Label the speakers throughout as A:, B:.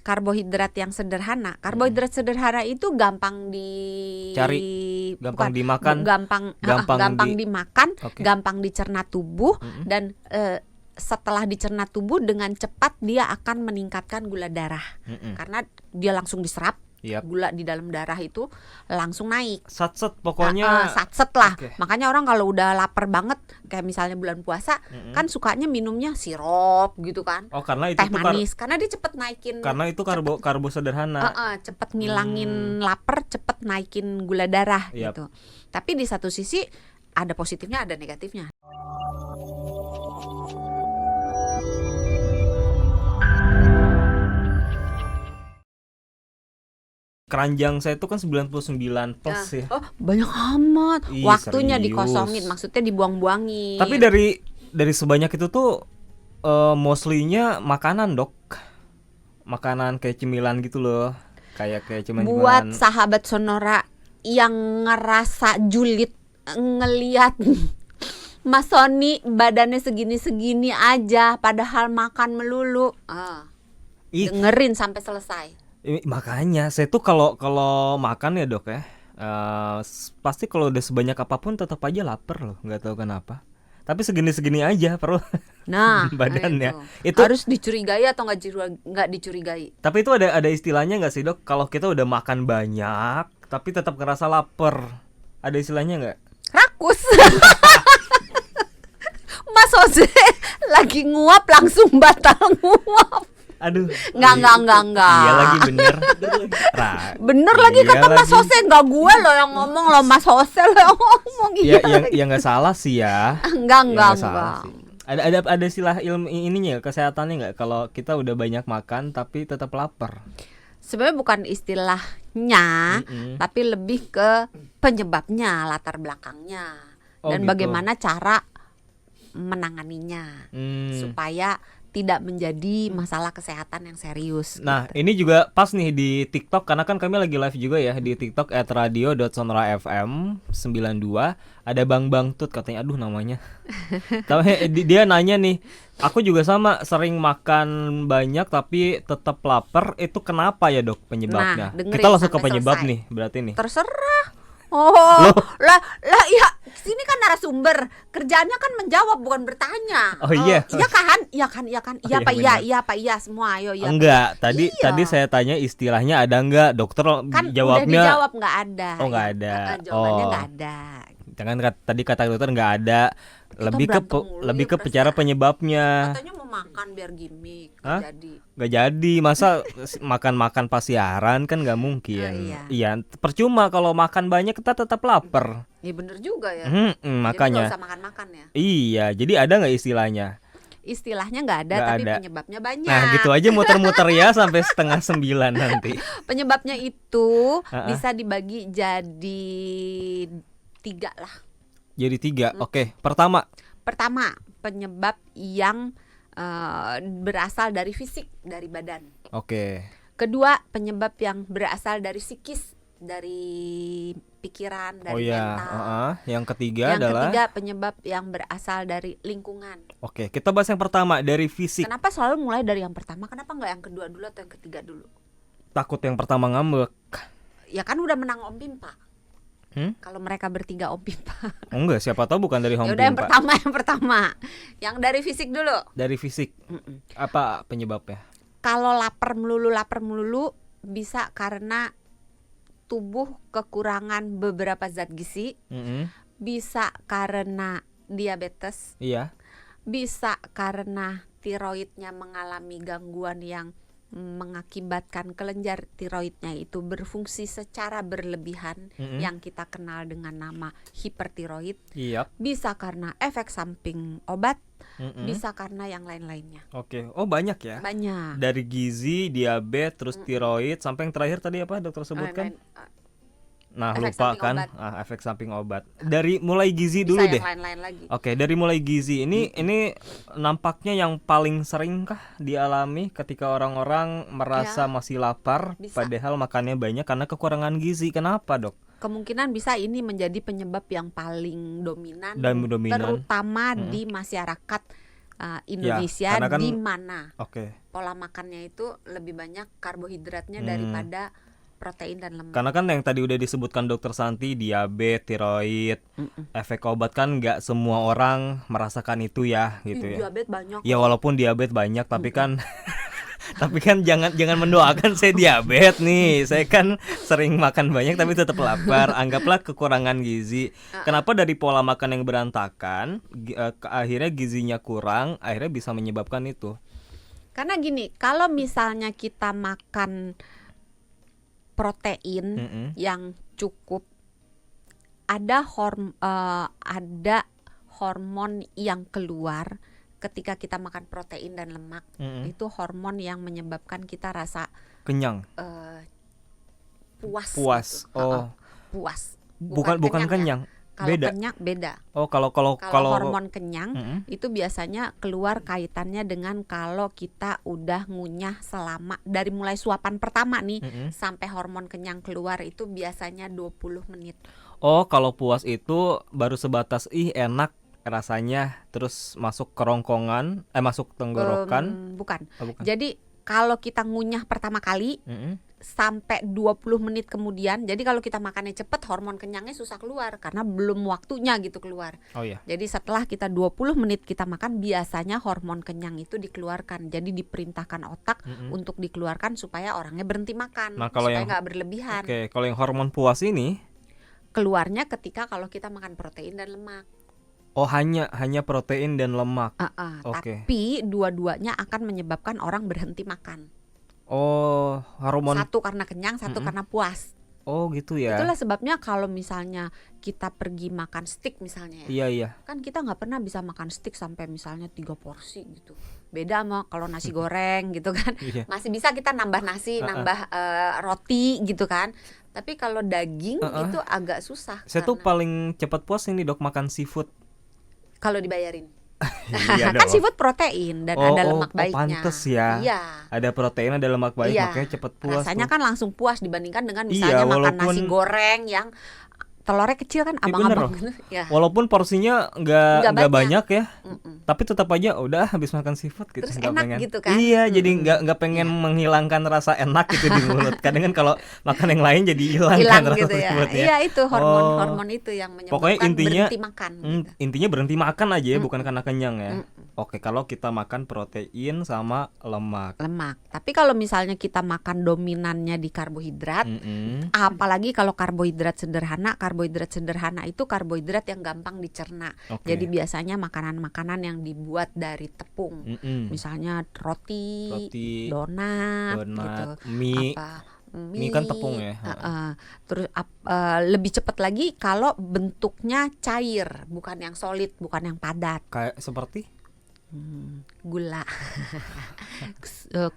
A: karbohidrat yang sederhana. Karbohidrat sederhana itu gampang
B: Cari, gampang dimakan,
A: gampang dimakan,
B: Oke.
A: gampang dicerna tubuh, dan setelah dicerna tubuh dengan cepat dia akan meningkatkan gula darah. Karena dia langsung diserap.
B: Yap.
A: Gula di dalam darah itu langsung naik.
B: Satset pokoknya.
A: Satset lah.
B: Oke.
A: Makanya orang kalau udah lapar banget, kayak misalnya bulan puasa, kan sukanya minumnya sirup gitu kan.
B: Oh, karena itu
A: Teh
B: tuh
A: manis, karena dia cepet naikin.
B: karena itu karbo sederhana.
A: Cepet ngilangin lapar, cepet naikin gula darah
B: Yap.
A: gitu. Tapi di satu sisi ada positifnya, ada negatifnya.
B: Keranjang saya itu kan 99 plus ya.
A: Oh, banyak amat.
B: Ih,
A: Waktunya
B: serius.
A: dikosongin, maksudnya dibuang-buangin.
B: Tapi dari sebanyak itu tuh mostly-nya makanan, Dok. Makanan kayak cemilan gitu loh. Kayak cemilan.
A: Buat sahabat Sonora yang ngerasa julid ngelihat Mas Sony badannya segini-segini aja padahal makan melulu.
B: Ih,
A: Dengerin sampai selesai.
B: makanya saya tuh kalau makan ya, Dok ya. Pasti kalau udah sebanyak apapun tetap aja lapar loh, nggak tahu kenapa. Tapi segini-segini aja perlu
A: Nah,
B: badannya.
A: itu harus dicurigai atau nggak dicurigai?
B: Tapi itu ada istilahnya nggak sih, Dok? Kalau kita udah makan banyak tapi tetap ngerasa lapar, ada istilahnya nggak?
A: Rakus. Mas Jose lagi nguap langsung batal nguap.
B: Aduh.
A: Enggak.
B: Iya lagi bener.
A: Bener lagi
B: Iya
A: kata Mas
B: lagi.
A: Jose, enggak gue loh yang ngomong loh, Mas Jose loh yang ngomong.
B: Ya yang nggak salah sih ya.
A: Enggak.
B: Salah sih. Ada istilah ilmu ininya, kesehatannya nggak kalau kita udah banyak makan tapi tetap lapar?
A: Sebenarnya bukan istilahnya, tapi lebih ke penyebabnya, latar belakangnya, dan
B: gitu.
A: bagaimana cara menanganinya supaya tidak menjadi masalah kesehatan yang serius.
B: Nah,
A: gitu.
B: ini juga pas nih di TikTok, karena kan kami lagi live juga ya di TikTok @radio.sonrafm92. Ada Bang Tut katanya, aduh namanya. Tapi dia nanya nih, aku juga sama sering makan banyak tapi tetap lapar, itu kenapa ya, Dok, penyebabnya?
A: Nah, dengerin
B: Kita langsung ke
A: sampai
B: penyebab
A: selesai.
B: nih berarti nih.
A: Terserah. Oh, lah ya, sini kan narasumber, kerjaannya kan menjawab bukan bertanya.
B: Oh iya.
A: Iya kan? Iya Pak,
B: benar.
A: iya Pak, iya semua. Ayo ya.
B: Enggak, tadi
A: Iya.
B: saya tanya istilahnya ada enggak, dokter
A: Kan
B: jawabnya.
A: udah dijawab nggak ada.
B: Oh, nggak ada.
A: Jawabannya
B: Oh.
A: nggak ada.
B: Jangan tadi kata dokter nggak ada,
A: Kita
B: lebih ke
A: berantem mulu
B: lebih
A: ya,
B: ke cara
A: perasaan.
B: penyebabnya.
A: Katanya mau makan biar gimmick,
B: Hah?
A: nggak jadi.
B: Gak jadi, masa makan pas siaran kan nggak mungkin.
A: Oh,
B: Iya, percuma kalau makan banyak kita tetap lapar.
A: Ya bener juga ya. Jadi
B: Makanya.
A: nggak usah makan-makan ya.
B: Iya, jadi ada nggak istilahnya?
A: Istilahnya nggak ada,
B: Nggak
A: tapi
B: ada.
A: penyebabnya banyak.
B: Nah, gitu aja muter-muter ya sampai 8:30 nanti.
A: Penyebabnya itu bisa dibagi jadi 3 lah.
B: Jadi 3. Oke, pertama.
A: Pertama, penyebab yang berasal dari fisik, dari badan.
B: Oke.
A: Kedua, penyebab yang berasal dari psikis, dari pikiran, dari mental.
B: Yang ketiga
A: Yang
B: adalah.
A: ketiga, penyebab yang berasal dari lingkungan.
B: Oke, kita bahas yang pertama dari fisik.
A: Kenapa selalu mulai dari yang pertama? Kenapa nggak yang kedua dulu atau yang ketiga dulu?
B: Takut yang pertama ngambek.
A: Ya kan udah menang Om Pimpa. Kalau mereka bertiga Om Pimpa.
B: Oh, enggak, siapa tahu bukan dari Home
A: Ya udah yang
B: Pimpa.
A: pertama. Yang dari fisik dulu.
B: Dari fisik. Apa penyebabnya?
A: Kalau lapar melulu bisa karena tubuh kekurangan beberapa zat gizi, bisa karena diabetes,
B: Iya.
A: bisa karena tiroidnya mengalami gangguan yang mengakibatkan kelenjar tiroidnya itu berfungsi secara berlebihan, yang kita kenal dengan nama hipertiroid.
B: Iya.
A: Bisa karena efek samping obat, bisa karena yang lain-lainnya.
B: Oke. Oh, banyak ya?
A: Banyak.
B: Dari gizi, diabetes, terus tiroid, sampai yang terakhir tadi apa dokter sebutkan? Nah,
A: efek
B: lupa
A: samping
B: kan?
A: obat.
B: Efek samping obat. Dari mulai gizi
A: Bisa
B: dulu
A: yang
B: deh.
A: lain-lain lagi.
B: Oke, dari mulai gizi ini nampaknya yang paling sering kah dialami ketika orang-orang merasa masih lapar,
A: Bisa.
B: padahal makannya banyak karena kekurangan gizi. Kenapa, Dok?
A: Kemungkinan bisa ini menjadi penyebab yang paling dominan,
B: Dan dominan.
A: terutama di masyarakat Indonesia,
B: karena kan
A: di mana
B: oke.
A: pola makannya itu lebih banyak karbohidratnya
B: Hmm.
A: daripada protein dan lemak.
B: Karena kan yang tadi udah disebutkan dokter Santi, diabetes, tiroid, efek obat kan nggak semua orang merasakan itu ya, gitu ya.
A: Diabetes banyak
B: Ya
A: loh.
B: walaupun diabetes banyak, tapi kan tapi kan jangan mendoakan saya diabetes nih. Saya kan sering makan banyak tapi tetap lapar. Anggaplah kekurangan gizi. Kenapa dari pola makan yang berantakan, akhirnya gizinya kurang, akhirnya bisa menyebabkan itu.
A: Karena gini, kalau misalnya kita makan protein yang cukup, ada hormon yang keluar ketika kita makan protein dan lemak. Itu hormon yang menyebabkan kita rasa
B: Kenyang.
A: puas.
B: Puas.
A: Gitu.
B: Oh.
A: Puas.
B: Bukan kenyang.
A: Kalau
B: Beda.
A: kenyang beda.
B: Oh, kalau
A: Hormon kenyang itu biasanya keluar kaitannya dengan kalau kita udah ngunyah selama dari mulai suapan pertama nih sampai hormon kenyang keluar itu biasanya 20 menit.
B: Oh, kalau puas itu baru sebatas enak rasanya, terus masuk kerongkongan, masuk tenggorokan.
A: Bukan.
B: Oh, bukan.
A: Jadi kalau kita ngunyah pertama kali sampai 20 menit kemudian, jadi kalau kita makannya cepet, hormon kenyangnya susah keluar karena belum waktunya gitu keluar.
B: Oh iya.
A: Jadi setelah kita 20 menit kita makan, biasanya hormon kenyang itu dikeluarkan. Jadi diperintahkan otak untuk dikeluarkan supaya orangnya berhenti makan,
B: Nah, kalau
A: supaya
B: yang
A: nggak berlebihan.
B: Oke, kalau yang hormon puas ini
A: Keluarnya ketika kalau kita makan protein dan lemak.
B: hanya protein dan lemak. Oke.
A: Tapi dua-duanya akan menyebabkan orang berhenti makan.
B: Oh, hormon.
A: Satu karena kenyang, satu karena puas.
B: Oh, gitu ya.
A: Itulah sebabnya kalau misalnya kita pergi makan steak misalnya ya,
B: Iya.
A: kan kita nggak pernah bisa makan steak sampai misalnya 3 porsi gitu. Beda sama kalau nasi goreng gitu kan.
B: Iya.
A: Masih bisa kita nambah nasi, nambah roti gitu kan. Tapi kalau daging itu agak susah.
B: Saya tuh paling cepat puas ini, Dok, makan seafood.
A: Kalau dibayarin.
B: Iya
A: Kan
B: dong.
A: seafood protein dan ada lemak baiknya.
B: Pantes ya.
A: Iya.
B: Ada protein, ada lemak baik,
A: Iya.
B: makanya cepet puas.
A: Rasanya
B: tuh.
A: kan langsung puas dibandingkan dengan
B: Iya,
A: misalnya makan
B: walaupun-
A: nasi goreng yang telurnya kecil kan,
B: Iya,
A: abang-abang
B: bener
A: gitu. Ya.
B: Walaupun porsinya nggak
A: Nggak
B: banyak ya,
A: Mm-mm.
B: tapi tetap aja udah habis makan seafood gitu.
A: Terus
B: nggak
A: enak
B: pengen.
A: gitu kan.
B: Iya, jadi nggak pengen menghilangkan rasa enak gitu di mulut. Kadang kan kalau makan yang lain jadi hilang kan
A: Hilang
B: rasa
A: gitu ya.
B: seafoodnya.
A: Iya, itu hormon itu yang menyebabkan
B: Pokoknya intinya
A: berhenti makan gitu.
B: intinya berhenti makan aja ya, bukan karena kenyang ya. Oke, kalau kita makan protein sama lemak.
A: Lemak. Tapi kalau misalnya kita makan dominannya di karbohidrat, apalagi kalau karbohidrat sederhana itu karbohidrat yang gampang dicerna.
B: Oke.
A: Jadi biasanya makanan-makanan yang dibuat dari tepung. Misalnya roti, donat gitu.
B: mie.
A: Mie
B: kan tepung ya.
A: Terus lebih cepat lagi kalau bentuknya cair, bukan yang solid, bukan yang padat.
B: Kayak seperti
A: Gula,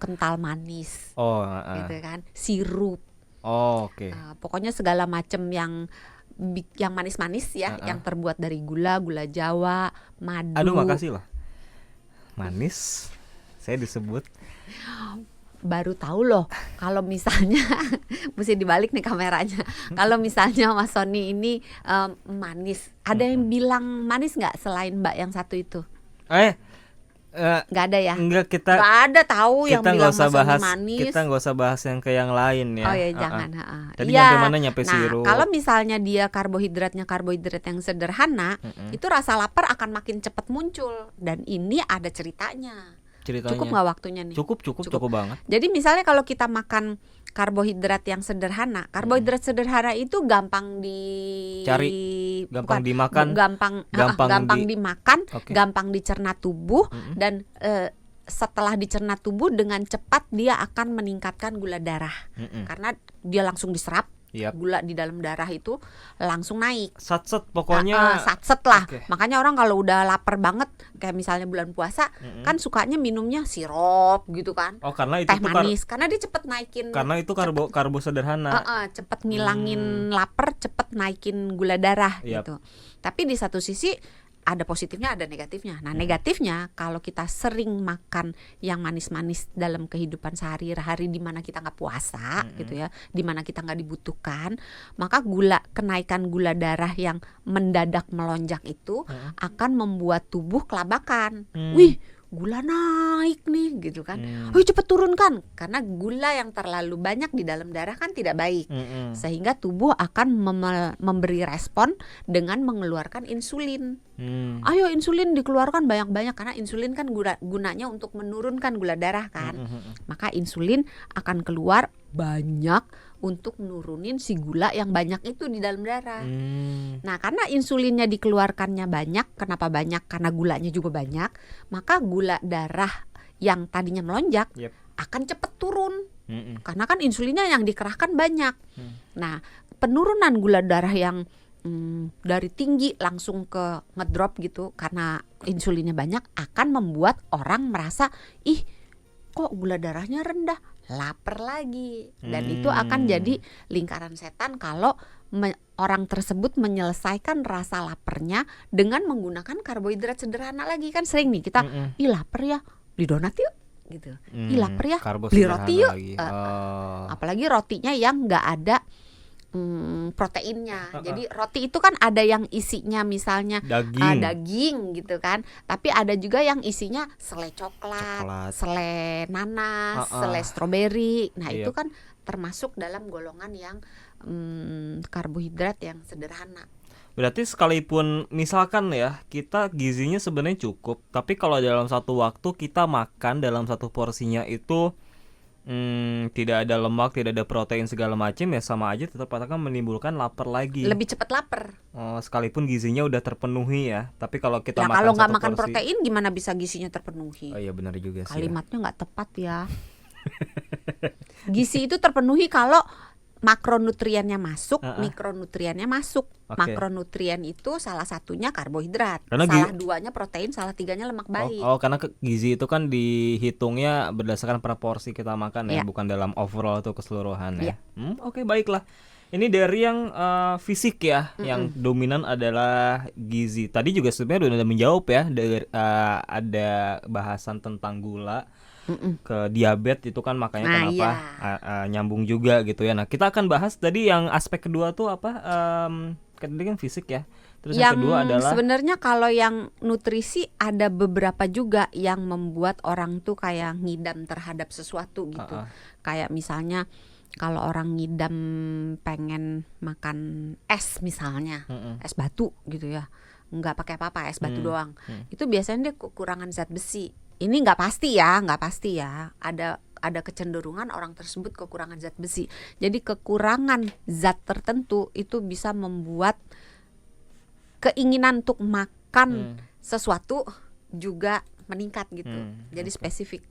A: kental manis, gitu kan, sirup.
B: Oke.
A: Pokoknya segala macam yang manis-manis ya, yang terbuat dari gula Jawa, madu.
B: Aduh, makasih loh. Manis. Saya disebut.
A: Baru tahu loh kalau misalnya mesti dibalik nih kameranya. Kalau misalnya Mas Sony ini manis, ada yang bilang manis nggak selain Mbak yang satu itu?
B: Nggak
A: ada ya?
B: Enggak,
A: Nggak ada tahu yang
B: kita
A: bilang
B: nggak usah
A: Mas Sony
B: bahas,
A: manis.
B: kita nggak usah bahas yang ke yang lain ya.
A: Oh ya, jangan.
B: Tadi
A: Iya.
B: nyampe mana, nyampe
A: Nah,
B: sirup.
A: kalau misalnya dia karbohidrat yang sederhana, itu rasa lapar akan makin cepat muncul. Dan ini ada ceritanya. Cukup nggak waktunya nih?
B: Cukup banget.
A: Jadi misalnya kalau kita makan karbohidrat yang sederhana, karbohidrat sederhana itu gampang
B: Cari, gampang dimakan,
A: gampang dimakan, gampang dicerna tubuh, dan setelah dicerna tubuh dengan cepat dia akan meningkatkan gula darah karena dia langsung diserap. Gula di dalam darah itu langsung naik.
B: Satset pokoknya.
A: Satset lah.
B: Okay.
A: Makanya orang kalau udah lapar banget, kayak misalnya bulan puasa, kan sukanya minumnya sirup gitu kan.
B: Oh, karena itu
A: teh manis, karena dia cepet naikin.
B: Karena itu karbo sederhana.
A: Cepet ngilangin lapar, cepet naikin gula darah gitu. Tapi di satu sisi ada positifnya, ada negatifnya. Nah, negatifnya kalau kita sering makan yang manis-manis dalam kehidupan sehari-hari di mana kita nggak puasa gitu ya, di mana kita nggak dibutuhkan, maka kenaikan gula darah yang mendadak melonjak itu akan membuat tubuh kelabakan. Wih, gula naik nih gitu kan. Cepet turunkan, karena gula yang terlalu banyak di dalam darah kan tidak baik. Sehingga tubuh akan memberi respon dengan mengeluarkan insulin. Ayo insulin dikeluarkan banyak-banyak, karena insulin kan gunanya untuk menurunkan gula darah kan. Maka insulin akan keluar banyak untuk nurunin si gula yang banyak itu di dalam darah. Nah, karena insulinnya dikeluarkannya banyak, kenapa banyak? Karena gulanya juga banyak, maka gula darah yang tadinya melonjak akan cepat turun. Karena kan insulinnya yang dikerahkan banyak. Nah, penurunan gula darah yang dari tinggi langsung ke ngedrop gitu karena insulinnya banyak akan membuat orang merasa, ih kok gula darahnya rendah, lapar lagi. Dan itu akan jadi lingkaran setan kalau orang tersebut menyelesaikan rasa laparnya dengan menggunakan karbohidrat sederhana lagi. Kan sering nih kita, ih lapar ya, beli donat yuk gitu. Ih lapar ya, beli roti yuk. Apalagi rotinya yang nggak ada proteinnya. Jadi roti itu kan ada yang isinya misalnya daging gitu kan, tapi ada juga yang isinya selai coklat, selai nanas, selai stroberi. Nah itu kan termasuk dalam golongan yang karbohidrat yang sederhana.
B: Berarti sekalipun misalkan ya kita gizinya sebenarnya cukup, tapi kalau dalam satu waktu kita makan dalam satu porsinya itu tidak ada lemak, tidak ada protein segala macam, ya sama aja tetap akan menimbulkan lapar lagi.
A: Lebih cepat lapar.
B: Sekalipun gizinya udah terpenuhi ya, tapi kalau kita
A: ya,
B: makan
A: kalau nggak makan
B: porsi,
A: protein gimana bisa gizinya terpenuhi?
B: Oh iya benar juga sih.
A: Kalimatnya nggak tepat ya. Gizi itu terpenuhi kalau makronutriennya masuk, mikronutriennya masuk. Makronutrien itu salah satunya karbohidrat,
B: karena
A: salah duanya protein, salah tiganya lemak baik.
B: Karena gizi itu kan dihitungnya berdasarkan proporsi kita makan ya, bukan dalam overall atau keseluruhan ya. Oke, baiklah. Ini dari yang fisik ya, yang dominan adalah gizi. Tadi juga sebenarnya udah menjawab ya, ada bahasan tentang gula. Ke diabetes itu kan makanya kenapa nyambung juga gitu ya. Nah kita akan bahas tadi yang aspek kedua tuh apa, tadi kan fisik ya. Terus yang kedua adalah
A: sebenarnya kalau yang nutrisi ada beberapa juga yang membuat orang tuh kayak ngidam terhadap sesuatu gitu. Kayak misalnya kalau orang ngidam pengen makan es misalnya, es batu gitu ya, nggak pakai apa-apa, es batu doang. Itu biasanya dia kekurangan zat besi. Ini nggak pasti ya. Ada kecenderungan orang tersebut kekurangan zat besi. Jadi kekurangan zat tertentu itu bisa membuat keinginan untuk makan sesuatu juga meningkat gitu. Jadi spesifik.